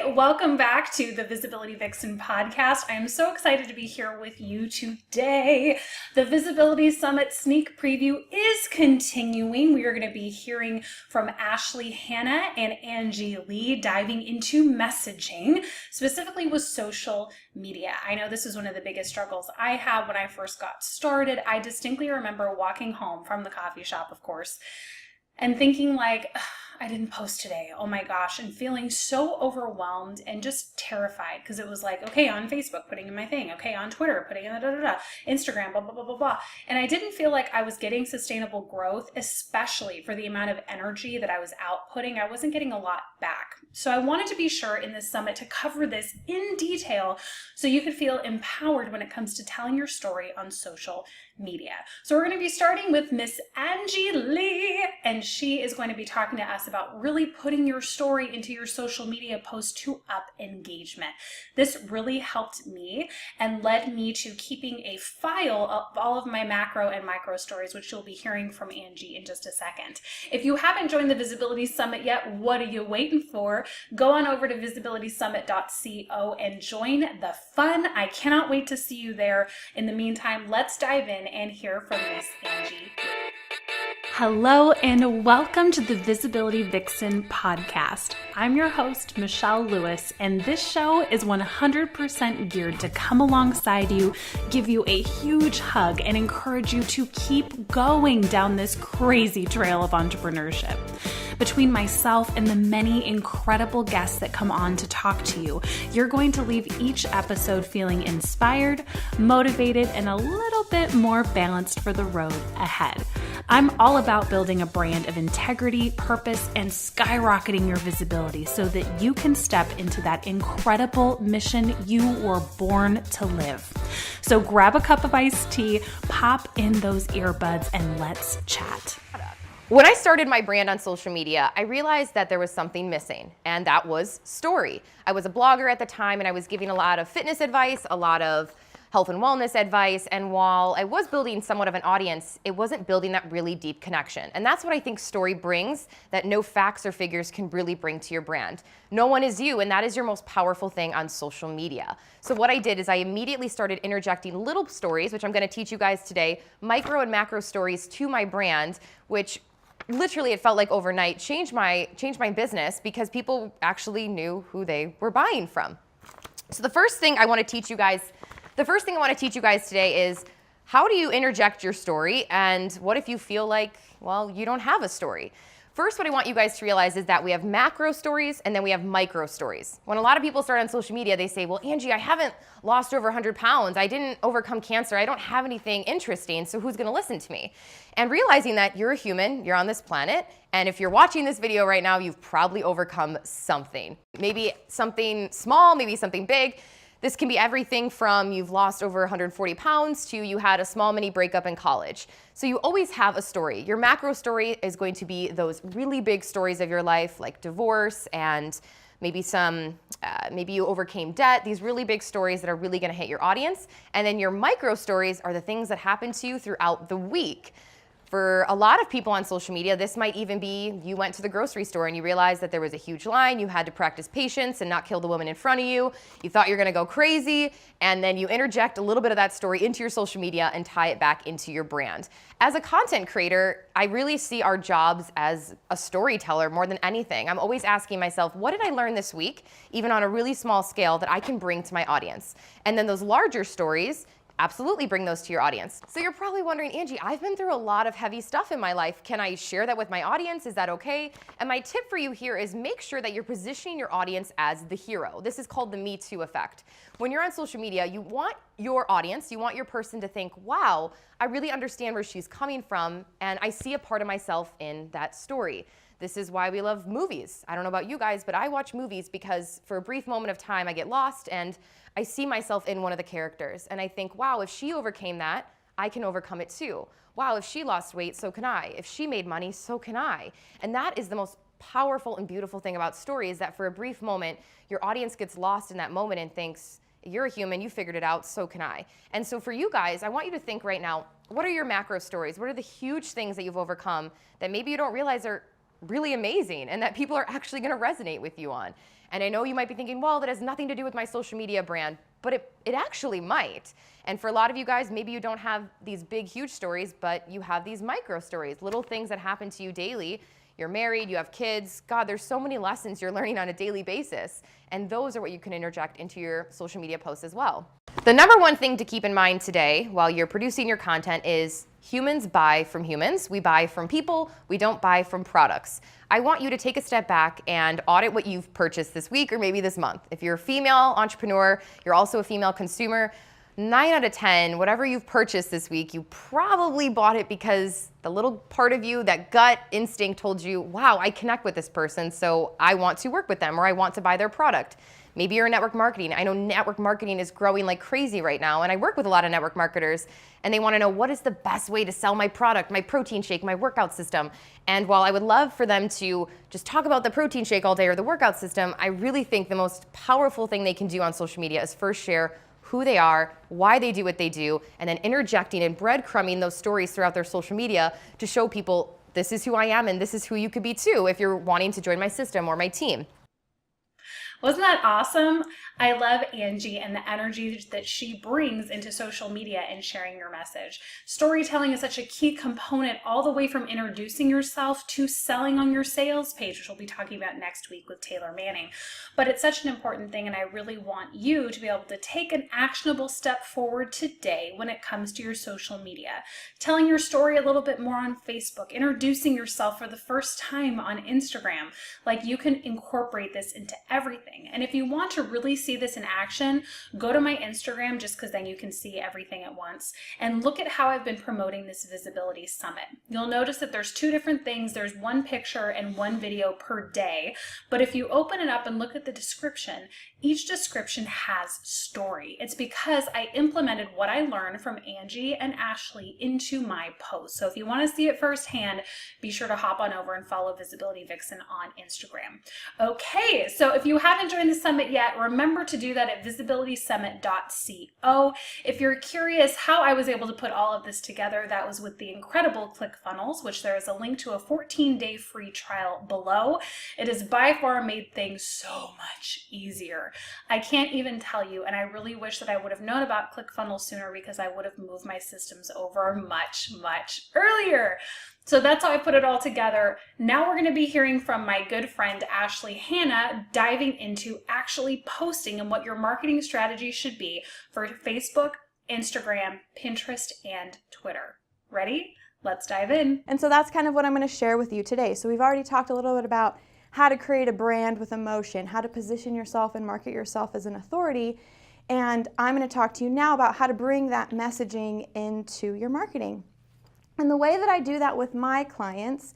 welcome back to the Visibility Vixen podcast. I am so excited to be here with you today. The Visibility Summit sneak preview is continuing. We are going to be hearing from Ashley Hanna and Angie Lee, diving into messaging, specifically with social media. I know this is one of the biggest struggles I had when I first got started. I distinctly remember walking home from the coffee shop, of course, and thinking like, I didn't post today. Oh my gosh. And feeling so overwhelmed and just terrified because it was like, okay, on Facebook, putting in my thing. Okay, on Twitter, putting in Instagram, blah, blah, blah, blah, blah. And I didn't feel like I was getting sustainable growth, especially for the amount of energy that I was outputting. I wasn't getting a lot back. So I wanted to be sure in this summit to cover this in detail so you could feel empowered when it comes to telling your story on social media. So we're going to be starting with Miss Angie Lee, and she is going to be talking to us about really putting your story into your social media post to up engagement. This really helped me and led me to keeping a file of all of my macro and micro stories, which you'll be hearing from Angie in just a second. If you haven't joined the Visibility Summit yet, what are you waiting for? Go on over to visibilitysummit.co and join the fun. I cannot wait to see you there. In the meantime, let's dive in and hear from Miss Angie. Hello and welcome to the Visibility Vixen podcast. I'm your host, Michelle Lewis, and this show is 100% geared to come alongside you, give you a huge hug, and encourage you to keep going down this crazy trail of entrepreneurship. Between myself and the many incredible guests that come on to talk to you, you're going to leave each episode feeling inspired, motivated, and a little bit more balanced for the road ahead. I'm all about building a brand of integrity, purpose, and skyrocketing your visibility so that you can step into that incredible mission you were born to live. So grab a cup of iced tea, pop in those earbuds, and let's chat. When I started my brand on social media, I realized that there was something missing, and that was story. I was a blogger at the time, and I was giving a lot of fitness advice, a lot of health and wellness advice, and while I was building somewhat of an audience, it wasn't building that really deep connection. And that's what I think story brings that no facts or figures can really bring to your brand. No one is you, and that is your most powerful thing on social media. So what I did is I immediately started interjecting little stories, which I'm gonna teach you guys today, micro and macro stories to my brand, which literally it felt like overnight changed my business because people actually knew who they were buying from. So the first thing I want to teach you guys today is how do you interject your story, and what if you feel like, well, you don't have a story? First, what I want you guys to realize is that we have macro stories and then we have micro stories. When a lot of people start on social media, they say, well, Angie, I haven't lost over 100 pounds. I didn't overcome cancer. I don't have anything interesting, so who's gonna listen to me? And realizing that you're a human, you're on this planet, and if you're watching this video right now, you've probably overcome something. Maybe something small, maybe something big. This can be everything from you've lost over 140 pounds to you had a small mini breakup in college. So you always have a story. Your macro story is going to be those really big stories of your life, like divorce and maybe maybe you overcame debt, these really big stories that are really gonna hit your audience. And then your micro stories are the things that happen to you throughout the week. For a lot of people on social media, this might even be you went to the grocery store and you realized that there was a huge line, you had to practice patience and not kill the woman in front of you, you thought you were gonna go crazy, and then you interject a little bit of that story into your social media and tie it back into your brand. As a content creator, I really see our jobs as a storyteller more than anything. I'm always asking myself, what did I learn this week, even on a really small scale, that I can bring to my audience? And then those larger stories, absolutely bring those to your audience. So you're probably wondering, Angie, I've been through a lot of heavy stuff in my life. Can I share that with my audience? Is that okay? And my tip for you here is make sure that you're positioning your audience as the hero. This is called the Me Too effect. When you're on social media, you want your audience, you want your person to think, wow, I really understand where she's coming from, and I see a part of myself in that story. This is why we love movies. I don't know about you guys, but I watch movies because for a brief moment of time, I get lost and I see myself in one of the characters. And I think, wow, if she overcame that, I can overcome it too. Wow, if she lost weight, so can I. If she made money, so can I. And that is the most powerful and beautiful thing about story, is that for a brief moment, your audience gets lost in that moment and thinks, you're a human, you figured it out, so can I. And so for you guys, I want you to think right now, what are your macro stories? What are the huge things that you've overcome that maybe you don't realize are really amazing and that people are actually gonna resonate with you on? And I know you might be thinking, well, that has nothing to do with my social media brand, but it actually might. And for a lot of you guys, maybe you don't have these big, huge stories, but you have these micro stories, little things that happen to you daily. You're married, you have kids. God, there's so many lessons you're learning on a daily basis. And those are what you can interject into your social media posts as well. The number one thing to keep in mind today while you're producing your content is humans buy from humans. We buy from people. We don't buy from products. I want you to take a step back and audit what you've purchased this week or maybe this month. If you're a female entrepreneur, you're also a female consumer, 9 out of 10, whatever you've purchased this week, you probably bought it because the little part of you, that gut instinct told you, wow, I connect with this person, so I want to work with them or I want to buy their product. Maybe you're in network marketing. I know network marketing is growing like crazy right now, and I work with a lot of network marketers, and they want to know what is the best way to sell my product, my protein shake, my workout system. And while I would love for them to just talk about the protein shake all day or the workout system, I really think the most powerful thing they can do on social media is first share who they are, why they do what they do, and then interjecting and breadcrumbing those stories throughout their social media to show people this is who I am and this is who you could be too if you're wanting to join my system or my team. Wasn't that awesome? I love Angie and the energy that she brings into social media and sharing your message. Storytelling is such a key component all the way from introducing yourself to selling on your sales page, which we'll be talking about next week with Taylor Manning. But it's such an important thing, and I really want you to be able to take an actionable step forward today when it comes to your social media. Telling your story a little bit more on Facebook, introducing yourself for the first time on Instagram. Like, you can incorporate this into everything. And if you want to really see this in action, go to my Instagram, just because then you can see everything at once, and look at how I've been promoting this Visibility Summit. You'll notice that there's 2 different things. There's 1 picture and 1 video per day. But if you open it up and look at the description, each description has story. It's because I implemented what I learned from Angie and Ashley into my post. So if you want to see it firsthand, be sure to hop on over and follow Visibility Vixen on Instagram. Okay, so if you haven't joined the summit yet, remember to do that at visibilitysummit.co. If you're curious how I was able to put all of this together, that was with the incredible ClickFunnels, which there is a link to a 14-day free trial below. It has by far made things so much easier. I can't even tell you, and I really wish that I would have known about ClickFunnels sooner, because I would have moved my systems over much, much earlier. So that's how I put it all together. Now we're going to be hearing from my good friend Ashley Hanna, diving into actually posting and what your marketing strategy should be for Facebook, Instagram, Pinterest, and Twitter. Ready? Let's dive in. And so that's kind of what I'm going to share with you today. So we've already talked a little bit about how to create a brand with emotion, how to position yourself and market yourself as an authority. And I'm going to talk to you now about how to bring that messaging into your marketing. And the way that I do that with my clients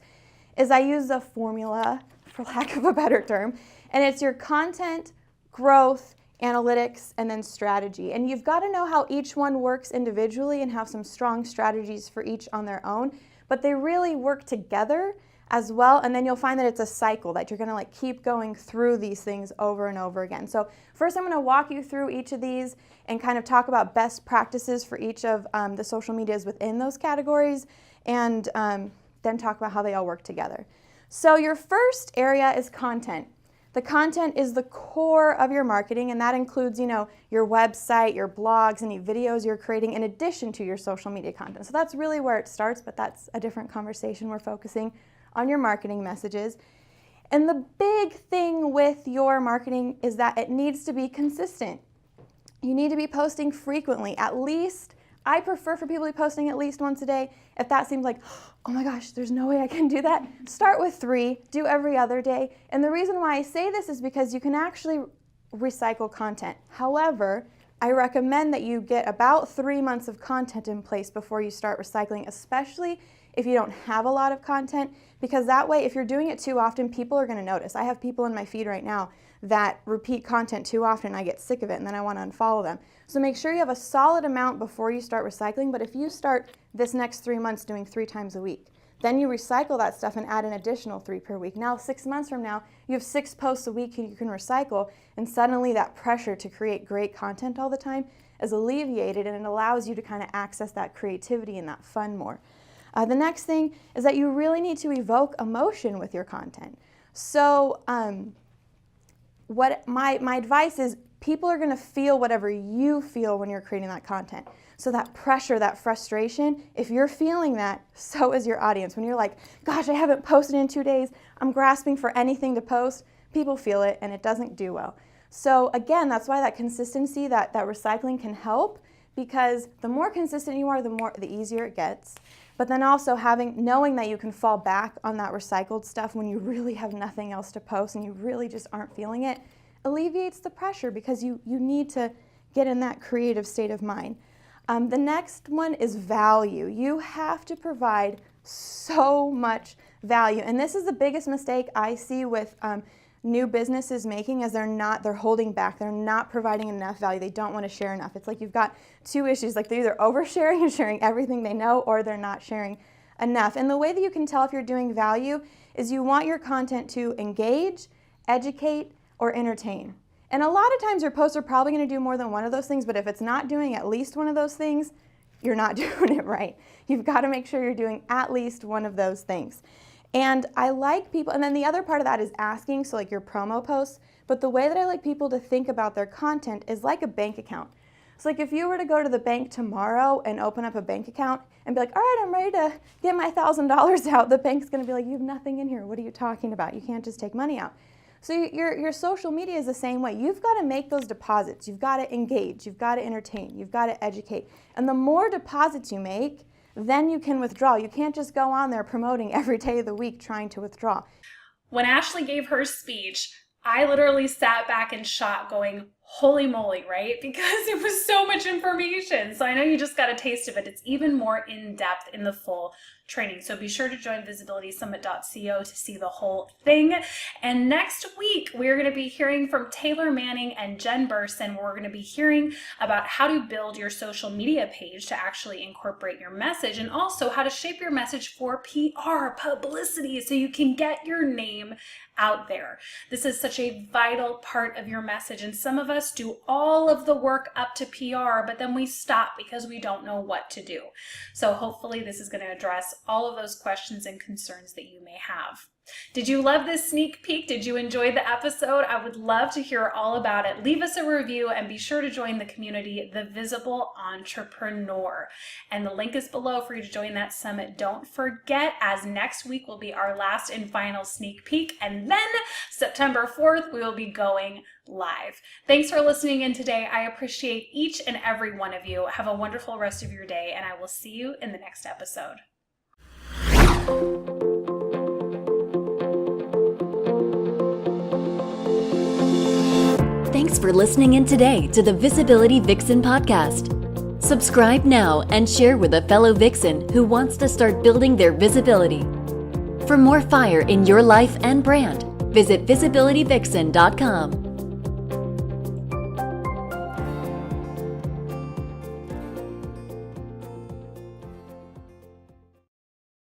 is I use a formula, for lack of a better term, and it's your content, growth, analytics, and then strategy. And you've got to know how each one works individually and have some strong strategies for each on their own, but they really work together as well. And then you'll find that it's a cycle that you're going to like keep going through these things over and over again. So first I'm going to walk you through each of these and kind of talk about best practices for each of the social medias within those categories, and then talk about how they all work together. So your first area is content. The content is the core of your marketing, and that includes, your website, your blogs, any videos you're creating in addition to your social media content. So that's really where it starts, but that's a different conversation. We're focusing on your marketing messages. And the big thing with your marketing is that it needs to be consistent. You need to be posting frequently, at least. I prefer for people to be posting at least once a day. If that seems like, oh my gosh, there's no way I can do that, start with 3, do every other day. And the reason why I say this is because you can actually recycle content. However, I recommend that you get about 3 months of content in place before you start recycling, especially if you don't have a lot of content, because that way, if you're doing it too often, people are going to notice. I have people in my feed right now that repeat content too often. I get sick of it and then I want to unfollow them. So make sure you have a solid amount before you start recycling. But if you start this next 3 months doing 3 times a week, then you recycle that stuff and add an additional 3 per week. Now 6 months from now, you have 6 posts a week you can recycle, and suddenly that pressure to create great content all the time is alleviated, and it allows you to kind of access that creativity and that fun more. The next thing is that you really need to evoke emotion with your content. So what my advice is, people are going to feel whatever you feel when you're creating that content. So that pressure, that frustration, if you're feeling that, so is your audience. When you're like, gosh, I haven't posted in 2 days, I'm grasping for anything to post, people feel it and it doesn't do well. So again, that's why that consistency, that recycling can help, because the more consistent you are, the easier it gets. But then also knowing that you can fall back on that recycled stuff when you really have nothing else to post and you really just aren't feeling it, alleviates the pressure, because you need to get in that creative state of mind. The next one is value. You have to provide so much value. And this is the biggest mistake I see with new businesses making, is they're holding back. They're not providing enough value. They don't want to share enough. It's like you've got two issues, like they're either oversharing and sharing everything they know, or they're not sharing enough. And the way that you can tell if you're doing value is you want your content to engage, educate, or entertain. And a lot of times your posts are probably going to do more than one of those things, but if it's not doing at least one of those things, you're not doing it right. You've got to make sure you're doing at least one of those things. And I like people, and then the other part of that is asking, so like your promo posts, but the way that I like people to think about their content is like a bank account. So like if you were to go to the bank tomorrow and open up a bank account and be like, all right, I'm ready to get my $1,000 out, the bank's going to be like, you have nothing in here. What are you talking about? You can't just take money out. So your social media is the same way. You've got to make those deposits. You've got to engage. You've got to entertain. You've got to educate. And the more deposits you make, then you can withdraw. You can't just go on there promoting every day of the week trying to withdraw. When Ashley gave her speech, I literally sat back in shock going, holy moly, right? Because it was so much information. So I know you just got a taste of it. It's even more in depth in the full training. So be sure to join visibilitysummit.co to see the whole thing. And next week, we're going to be hearing from Taylor Manning and Jen Burson, where we're going to be hearing about how to build your social media page to actually incorporate your message, and also how to shape your message for PR, publicity, so you can get your name out there. This is such a vital part of your message, and some of us do all of the work up to PR, but then we stop because we don't know what to do. So hopefully this is going to address all of those questions and concerns that you may have. Did you love this sneak peek? Did you enjoy the episode? I would love to hear all about it. Leave us a review and be sure to join the community, The Visible Entrepreneur. And the link is below for you to join that summit. Don't forget, as next week will be our last and final sneak peek. And then September 4th, we will be going live. Thanks for listening in today. I appreciate each and every one of you. Have a wonderful rest of your day, and I will see you in the next episode. Thanks for listening in today to the Visibility Vixen podcast. Subscribe now and share with a fellow Vixen who wants to start building their visibility. For more fire in your life and brand, visit visibilityvixen.com.